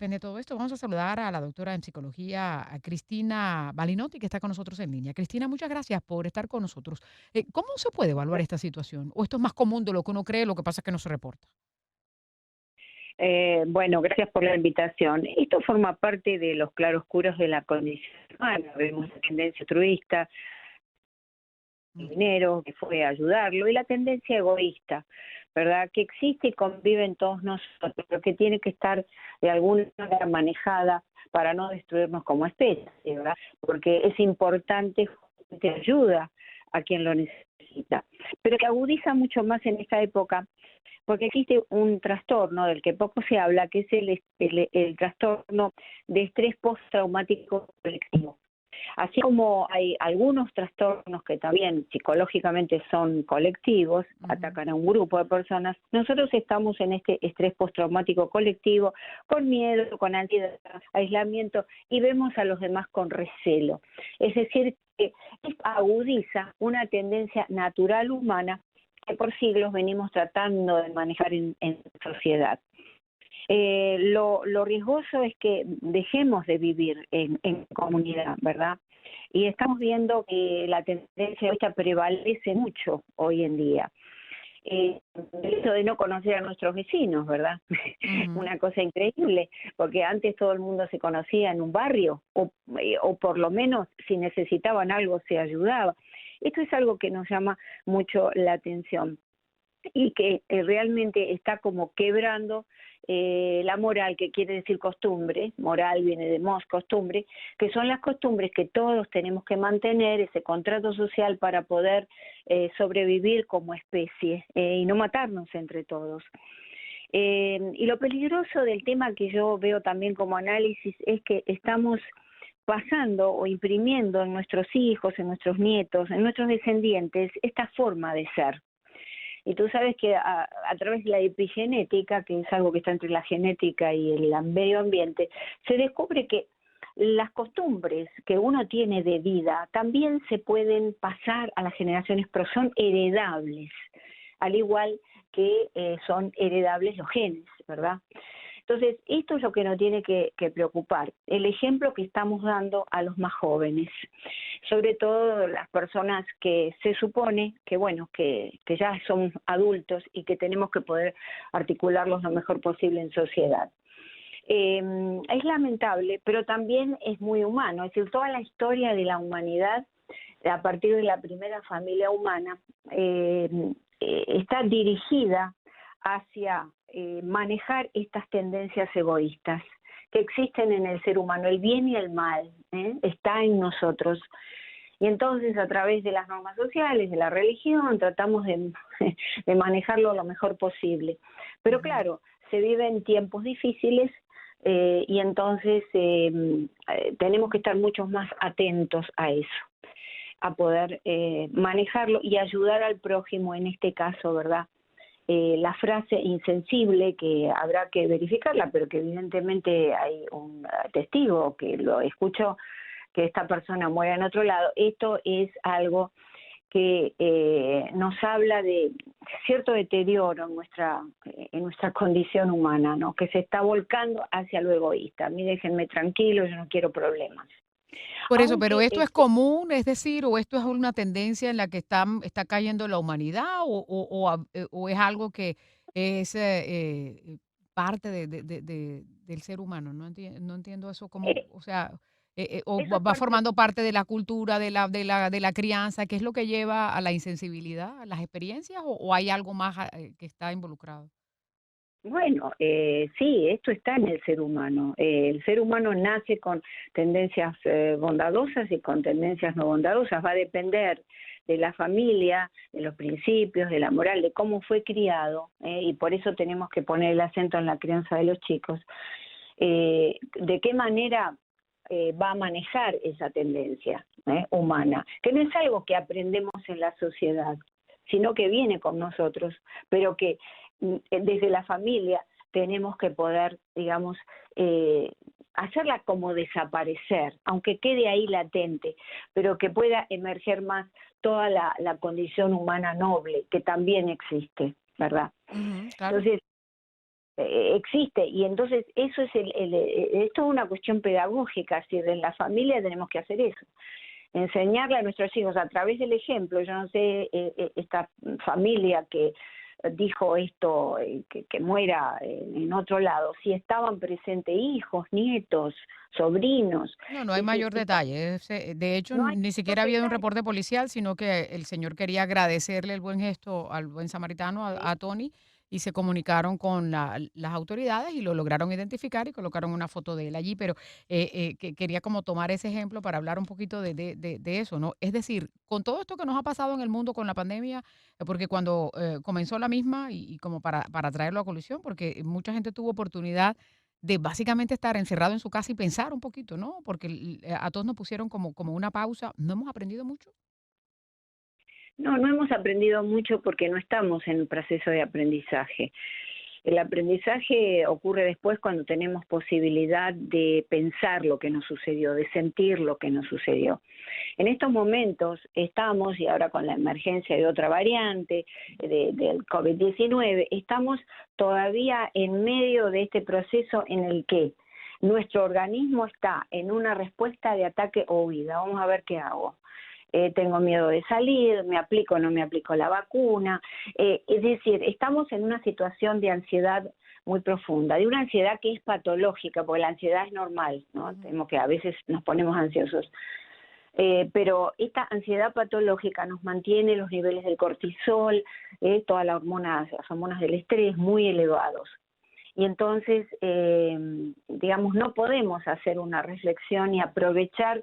depende todo esto. Vamos a saludar a la doctora en psicología, a Cristina Balinotti, que está con nosotros en línea. Cristina, muchas gracias por estar con nosotros. ¿Cómo se puede evaluar esta situación? ¿O esto es más común de lo que uno cree, lo que pasa es que no se reporta? Bueno, gracias por la invitación. Esto forma parte de los claroscuros de la condición humana. Vemos la tendencia altruista, el Ujú. dinero, que fue ayudarlo, y la tendencia egoísta, ¿verdad? Que existe y convive en todos nosotros, pero que tiene que estar de alguna manera manejada para no destruirnos como especie, ¿verdad? Porque es importante que ayuda a quien lo necesita, pero que agudiza mucho más en esta época porque existe un trastorno del que poco se habla, que es el trastorno de estrés postraumático colectivo. Así como hay algunos trastornos que también psicológicamente son colectivos, Ujú. atacan a un grupo de personas, nosotros estamos en este estrés postraumático colectivo, con miedo, con ansiedad, aislamiento, y vemos a los demás con recelo. Es decir, que agudiza una tendencia natural humana que por siglos venimos tratando de manejar en sociedad. Lo riesgoso es que dejemos de vivir en comunidad, ¿verdad? Y estamos viendo que la tendencia esta prevalece mucho hoy en día. El hecho de no conocer a nuestros vecinos, ¿verdad? Ujú. Una cosa increíble, porque antes todo el mundo se conocía en un barrio, o por lo menos si necesitaban algo se ayudaba. Esto es algo que nos llama mucho la atención y que realmente está como quebrando la moral, que quiere decir costumbre. Moral viene de mos, costumbre, que son las costumbres que todos tenemos que mantener, ese contrato social para poder sobrevivir como especie y no matarnos entre todos. Y lo peligroso del tema que yo veo también como análisis es que estamos pasando o imprimiendo en nuestros hijos, en nuestros nietos, en nuestros descendientes, esta forma de ser. Y tú sabes que a través de la epigenética, que es algo que está entre la genética y el medio ambiente, se descubre que las costumbres que uno tiene de vida también se pueden pasar a las generaciones, pero son heredables, al igual que son heredables los genes, ¿verdad? Entonces, esto es lo que nos tiene que preocupar, el ejemplo que estamos dando a los más jóvenes, sobre todo las personas que se supone que, bueno, que ya son adultos y que tenemos que poder articularlos lo mejor posible en sociedad. Es lamentable, pero también es muy humano, es decir, toda la historia de la humanidad, a partir de la primera familia humana, está dirigida hacia manejar estas tendencias egoístas que existen en el ser humano. El bien y el mal está en nosotros. Y entonces a través de las normas sociales, de la religión, tratamos de manejarlo lo mejor posible. Pero Ujú. claro, se viven tiempos difíciles y entonces tenemos que estar mucho más atentos a eso, a poder manejarlo y ayudar al prójimo en este caso, ¿verdad? La frase insensible, que habrá que verificarla, pero que evidentemente hay un testigo que lo escuchó, que esta persona muera en otro lado, esto es algo que nos habla de cierto deterioro en nuestra condición humana, ¿no? Que se está volcando hacia lo egoísta. A mí déjenme tranquilo, yo no quiero problemas. Por eso, pero Aunque ¿esto es común, es decir, o esto es una tendencia en la que está cayendo la humanidad, o es algo que es parte del ser humano? No entiendo eso como, eh, o sea, o eso es va parte. formando parte de la cultura, de la crianza, ¿qué es lo que lleva a la insensibilidad, a las experiencias, o hay algo más que está involucrado? Bueno, sí, esto está en el ser humano. El ser humano nace con tendencias bondadosas y con tendencias no bondadosas. Va a depender de la familia, de los principios, de la moral, de cómo fue criado, y por eso tenemos que poner el acento en la crianza de los chicos. De qué manera va a manejar esa tendencia humana, que no es algo que aprendemos en la sociedad, sino que viene con nosotros, pero que desde la familia tenemos que poder, digamos, hacerla como desaparecer, aunque quede ahí latente, pero que pueda emerger más toda la condición humana noble, que también existe, ¿verdad? Ujú, claro. Entonces, existe, y entonces eso es es toda una cuestión pedagógica, si en la familia tenemos que hacer eso, enseñarle a nuestros hijos a través del ejemplo. Yo no sé, esta familia que dijo esto, que muera en otro lado, si estaban presentes hijos, nietos, sobrinos, No, no hay ese, mayor detalle. De hecho, no hay ni mayor siquiera había un detalle. reporte policial, sino que el señor quería agradecerle el buen gesto al buen samaritano, a Tony, y se comunicaron con las autoridades y lo lograron identificar y colocaron una foto de él allí. Pero que quería como tomar ese ejemplo para hablar un poquito de eso, ¿no? Es decir, con todo esto que nos ha pasado en el mundo con la pandemia, porque cuando comenzó la misma, y como para traerlo a colusión, porque mucha gente tuvo oportunidad de básicamente estar encerrado en su casa y pensar un poquito, ¿no? Porque a todos nos pusieron como una pausa. ¿No hemos aprendido mucho? No, no hemos aprendido mucho porque no estamos en un proceso de aprendizaje. El aprendizaje ocurre después cuando tenemos posibilidad de pensar lo que nos sucedió, de sentir lo que nos sucedió. En estos momentos estamos, y ahora con la emergencia de otra variante del COVID-19, estamos todavía en medio de este proceso en el que nuestro organismo está en una respuesta de ataque o huida. Vamos a ver qué hago. Tengo miedo de salir, me aplico o no me aplico la vacuna. Es decir, estamos en una situación de ansiedad muy profunda, de una ansiedad que es patológica, porque la ansiedad es normal, ¿no? Ujú. Tenemos que a veces nos ponemos ansiosos. Pero esta ansiedad patológica nos mantiene los niveles del cortisol, todas las hormonas del estrés muy elevados. Y entonces, digamos, no podemos hacer una reflexión y aprovechar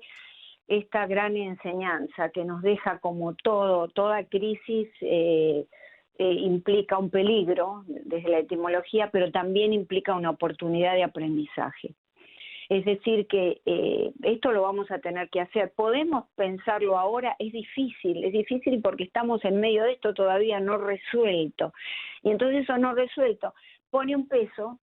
esta gran enseñanza que nos deja como toda crisis implica un peligro desde la etimología, pero también implica una oportunidad de aprendizaje. Es decir, que esto lo vamos a tener que hacer. Podemos pensarlo ahora, es difícil porque estamos en medio de esto todavía no resuelto. Y entonces eso no resuelto pone un peso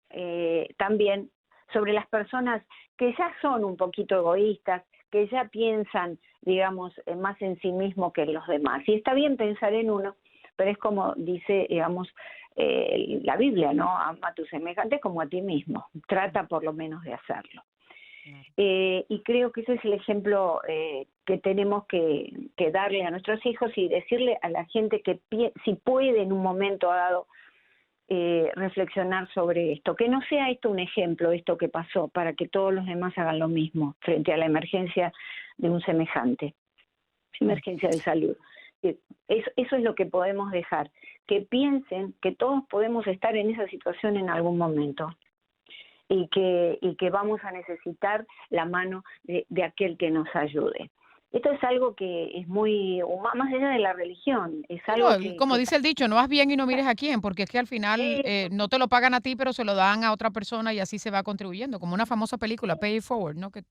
también sobre las personas que ya son un poquito egoístas, que ya piensan, digamos, más en sí mismo que en los demás. Y está bien pensar en uno, pero es como dice, digamos, la Biblia, ¿no? Ama a tus semejantes como a ti mismo. Trata por lo menos de hacerlo. Claro. Y creo que ese es el ejemplo que tenemos que darle a nuestros hijos y decirle a la gente que si puede en un momento dado reflexionar sobre esto, que no sea esto un ejemplo, esto que pasó, para que todos los demás hagan lo mismo frente a la emergencia de un semejante, Mm. emergencia de salud. Eso es lo que podemos dejar, que piensen que todos podemos estar en esa situación en algún momento y que vamos a necesitar la mano de aquel que nos ayude. Esto es algo que es muy humano, más allá de la religión, es Sí, algo no, que como está... dice el dicho, no haz bien y no mires a quién, porque es que al final no te lo pagan a ti, pero se lo dan a otra persona y así se va contribuyendo, como una famosa película, Pay It Forward, ¿no? Que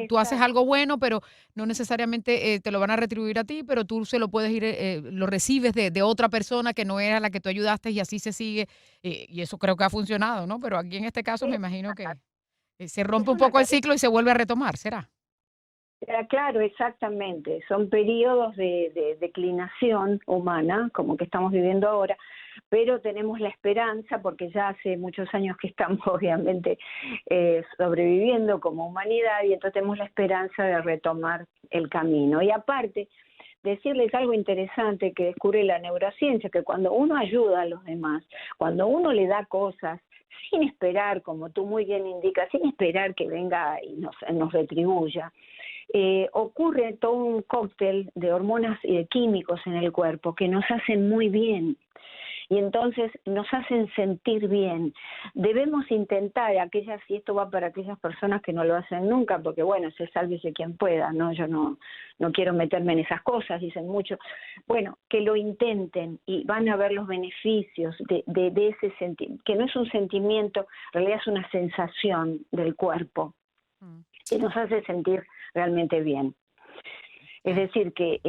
tú haces Exacto. algo bueno, pero no necesariamente te lo van a retribuir a ti, pero tú se lo puedes ir, lo recibes de otra persona que no era la que tú ayudaste y así se sigue, y eso creo que ha funcionado, ¿no? Pero aquí en este caso me Es imagino una, que se es rompe un una poco el cadena. ciclo y se vuelve a retomar, ¿será? Claro, exactamente. Son periodos de declinación humana, como que estamos viviendo ahora, pero tenemos la esperanza, porque ya hace muchos años que estamos obviamente sobreviviendo como humanidad, y entonces tenemos la esperanza de retomar el camino. Y aparte, decirles algo interesante que descubre la neurociencia, que cuando uno ayuda a los demás, cuando uno le da cosas, sin esperar, como tú muy bien indicas, sin esperar que venga y nos retribuya, ocurre todo un cóctel de hormonas y de químicos en el cuerpo que nos hacen muy bien y entonces nos hacen sentir bien. Debemos intentar, y esto va para aquellas personas que no lo hacen nunca, porque bueno, se sálvese quien pueda, ¿no? Yo no quiero meterme en esas cosas, dicen mucho. Bueno, que lo intenten y van a ver los beneficios de ese sentimiento, que no es un sentimiento, en realidad es una sensación del cuerpo Mm, que nos hace sentir realmente bien. Es ya. decir, que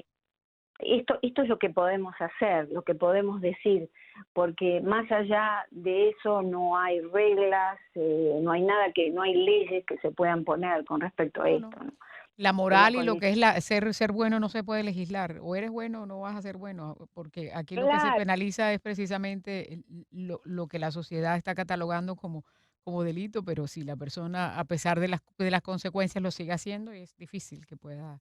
esto es lo que podemos hacer, lo que podemos decir, porque más allá de eso no hay reglas, no hay leyes que se puedan poner con respecto a No, esto, no. ¿no? La una moral y lo que condición. es ser bueno no se puede legislar. O eres bueno o no vas a ser bueno, porque aquí lo que se Claro, penaliza es precisamente lo que la sociedad está catalogando como delito, pero si la persona, a pesar de las consecuencias, lo sigue haciendo, es difícil que pueda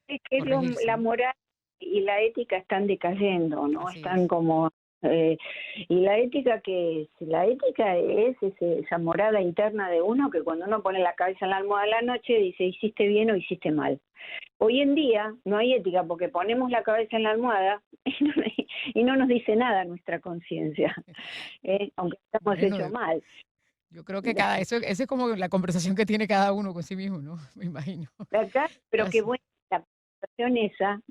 es que corregirse, la ¿no? moral y la ética están decayendo, ¿no? Así Están es. como... eh, y la ética que es, la ética es esa morada interna de uno que cuando uno pone la cabeza en la almohada de la noche dice hiciste bien o hiciste mal. Hoy en día no hay ética porque ponemos la cabeza en la almohada y no nos dice nada nuestra conciencia, aunque estamos Bueno, hecho mal. yo creo que esa es como la conversación que tiene cada uno con sí mismo, ¿no? Me imagino. Acá, pero qué Así. buena la conversación esa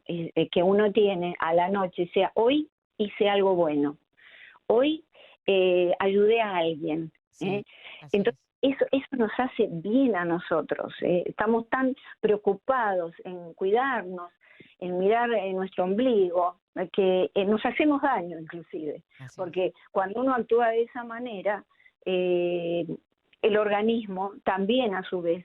que uno tiene a la noche, sea hoy hice algo bueno, hoy ayudé a alguien. ¿Eh? Sí, así Entonces, es. eso nos hace bien a nosotros. Estamos tan preocupados en cuidarnos, en mirar nuestro ombligo, que nos hacemos daño inclusive, Así es. porque cuando uno actúa de esa manera, eh, el organismo también a su vez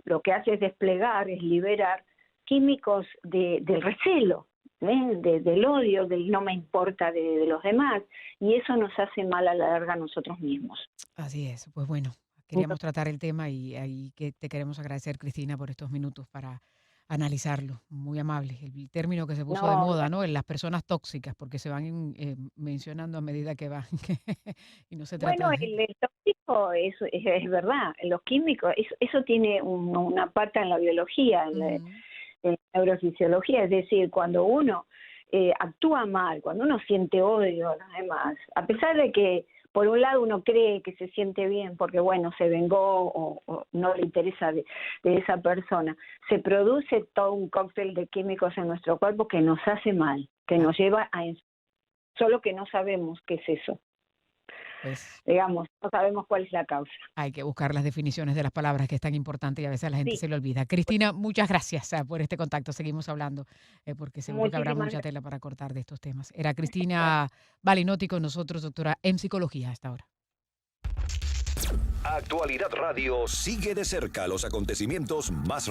lo que hace es desplegar, es liberar químicos del recelo, del odio, del no me importa de los demás, y eso nos hace mal a la larga a nosotros mismos. Así es. Pues bueno, queríamos Entonces, tratar el tema y ahí que te queremos agradecer, Cristina, por estos minutos para analizarlo. Muy amable. El término que se puso de no, moda, ¿no? En las personas tóxicas, porque se van mencionando a medida que van. Y no se bueno, trata de... el tóxico es verdad, los químicos, eso tiene una pata en la biología, Ujú. en la neurofisiología, es decir, cuando uno actúa mal, cuando uno siente odio a los demás, a pesar de que por un lado uno cree que se siente bien porque bueno, se vengó o no le interesa de esa persona, se produce todo un cóctel de químicos en nuestro cuerpo que nos hace mal, que Ah, nos lleva a... Solo que no sabemos qué es eso, pues digamos, no sabemos cuál es la causa. hay que buscar las definiciones de las palabras, que es tan importante y a veces a la gente Sí, se le olvida. Cristina, muchas gracias por este contacto. Seguimos hablando, porque seguro que habrá muchísimas mucha gracias. tela para cortar de estos temas. Era Cristina Balinotti con nosotros, doctora en psicología hasta ahora. Actualidad Radio sigue de cerca los acontecimientos más